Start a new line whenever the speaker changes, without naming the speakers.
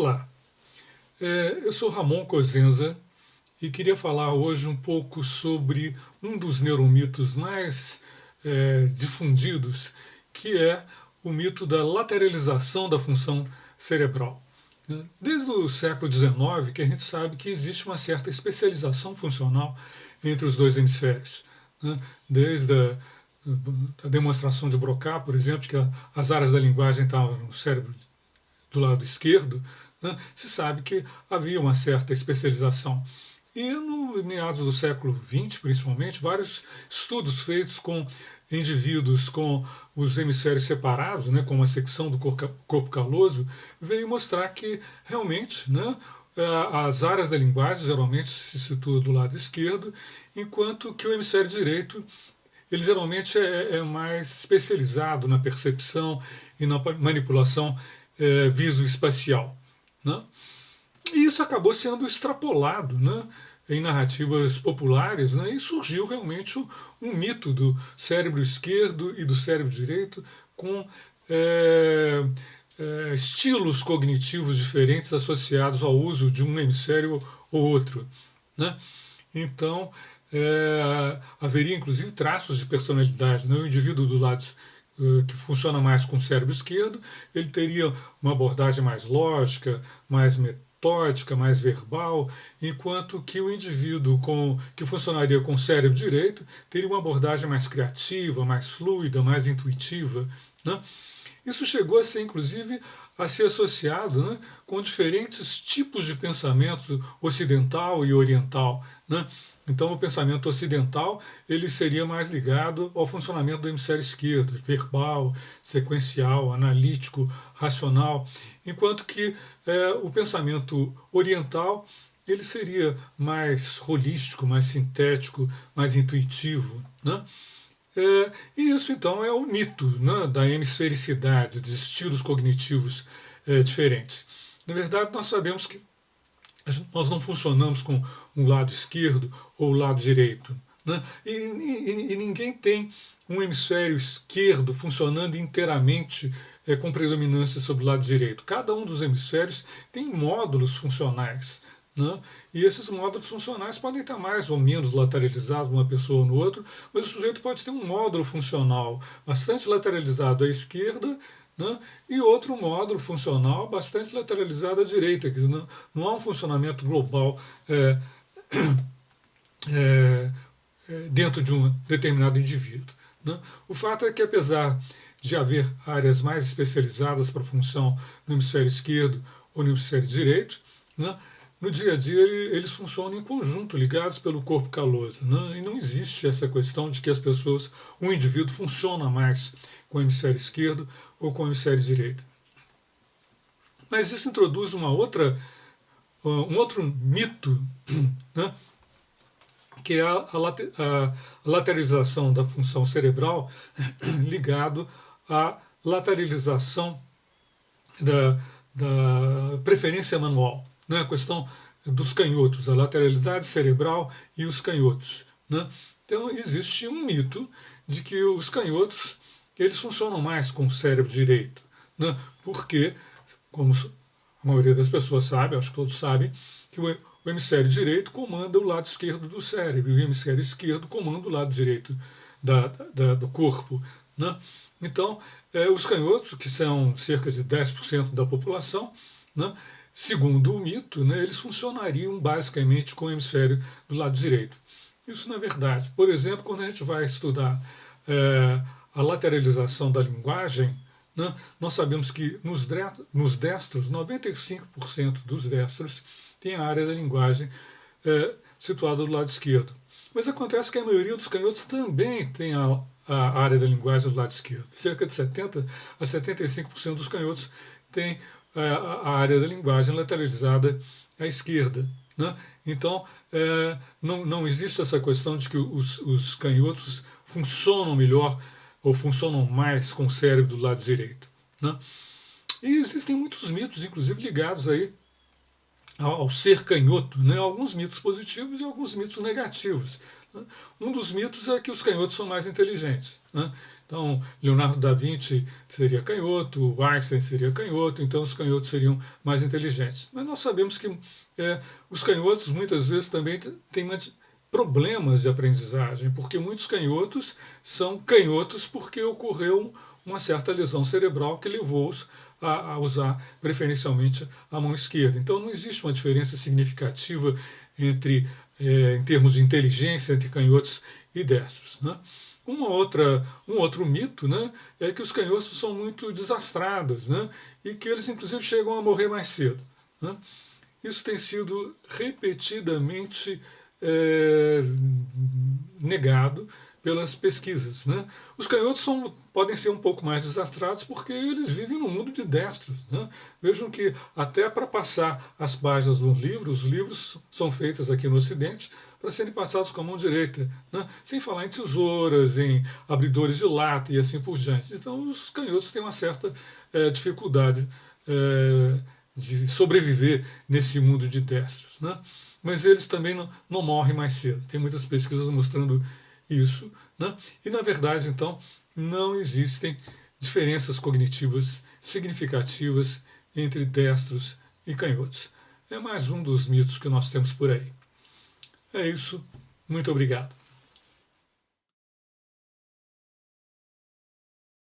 Olá, eu sou Ramon Cosenza e queria falar hoje um pouco sobre um dos neuromitos mais difundidos, que é o mito da lateralização da função cerebral. Desde o século XIX que a gente sabe que existe uma certa especialização funcional entre os dois hemisférios. Desde a demonstração de Broca, por exemplo, que as áreas da linguagem estavam no cérebro do lado esquerdo, se sabe que havia uma certa especialização. E no meados do século XX, principalmente, vários estudos feitos com indivíduos com os hemisférios separados, com uma secção do corpo caloso, veio mostrar que realmente as áreas da linguagem geralmente se situam do lado esquerdo, enquanto que o hemisfério direito ele geralmente é mais especializado na percepção e na manipulação visoespacial. E isso acabou sendo extrapolado em narrativas populares, e surgiu realmente um mito do cérebro esquerdo e do cérebro direito com estilos cognitivos diferentes associados ao uso de um hemisfério ou outro. Então, haveria inclusive traços de personalidade. O indivíduo do lado que funciona mais com o cérebro esquerdo, ele teria uma abordagem mais lógica, mais metódica, mais verbal, enquanto que o indivíduo que funcionaria com o cérebro direito teria uma abordagem mais criativa, mais fluida, mais intuitiva. Isso chegou a ser, inclusive, a ser associado com diferentes tipos de pensamento ocidental e oriental. Então, o pensamento ocidental ele seria mais ligado ao funcionamento do hemisfério esquerdo, verbal, sequencial, analítico, racional, enquanto que o pensamento oriental ele seria mais holístico, mais sintético, mais intuitivo. E isso, então, é o mito da hemisfericidade, dos estilos cognitivos diferentes. Na verdade, nós sabemos que nós não funcionamos com um lado esquerdo ou o lado direito. E ninguém tem um hemisfério esquerdo funcionando inteiramente com predominância sobre o lado direito. Cada um dos hemisférios tem módulos funcionais. E esses módulos funcionais podem estar mais ou menos lateralizados numa pessoa ou no outro, mas o sujeito pode ter um módulo funcional bastante lateralizado à esquerda, e outro módulo funcional bastante lateralizado à direita, quer dizer, não há um funcionamento global dentro de um determinado indivíduo. O fato é que, apesar de haver áreas mais especializadas para a função no hemisfério esquerdo ou no hemisfério direito, no dia a dia eles funcionam em conjunto, ligados pelo corpo caloso. E não existe essa questão de que um indivíduo funciona mais com o hemisfério esquerdo ou com o hemisfério direito. Mas isso introduz um outro mito, que é a lateralização da função cerebral ligado à lateralização da preferência manual. A questão dos canhotos, a lateralidade cerebral e os canhotos. Então, existe um mito de que os canhotos eles funcionam mais com o cérebro direito, porque, como a maioria das pessoas sabe, acho que todos sabem, que o hemisfério direito comanda o lado esquerdo do cérebro e o hemisfério esquerdo comanda o lado direito do corpo. Então, os canhotos, que são cerca de 10% da população, segundo o mito, eles funcionariam basicamente com o hemisfério do lado direito. Isso não é verdade. Por exemplo, quando a gente vai estudar a lateralização da linguagem, nós sabemos que nos destros, 95% dos destros tem a área da linguagem situada do lado esquerdo. Mas acontece que a maioria dos canhotos também tem a área da linguagem do lado esquerdo. Cerca de 70% a 75% dos canhotos tem a área da linguagem lateralizada à esquerda. Então, não existe essa questão de que os canhotos funcionam melhor ou funcionam mais com o cérebro do lado direito. E existem muitos mitos, inclusive ligados aí ao ser canhoto, alguns mitos positivos e alguns mitos negativos. Um dos mitos é que os canhotos são mais inteligentes. Então, Leonardo da Vinci seria canhoto, Einstein seria canhoto, então os canhotos seriam mais inteligentes. Mas nós sabemos que os canhotos muitas vezes também têm problemas de aprendizagem, porque muitos canhotos são canhotos porque ocorreu uma certa lesão cerebral que levou-os a usar preferencialmente a mão esquerda. Então não existe uma diferença significativa em termos de inteligência entre canhotos e destros, né? Um outro mito, né, é que os canhotos são muito desastrados, né, e que eles inclusive chegam a morrer mais cedo, né? Isso tem sido repetidamente negado pelas pesquisas, né? Os canhotos podem ser um pouco mais desastrados porque eles vivem no mundo de destros, né? Vejam que até para passar as páginas dos livros, os livros são feitos aqui no Ocidente para serem passados com a mão direita, né? Sem falar em tesouras, em abridores de lata e assim por diante. Então os canhotos têm uma certa dificuldade de sobreviver nesse mundo de destros, né? Mas eles também não morrem mais cedo. Tem muitas pesquisas mostrando isso, né? E na verdade, então, não existem diferenças cognitivas significativas entre destros e canhotos. É mais um dos mitos que nós temos por aí. É isso. Muito obrigado.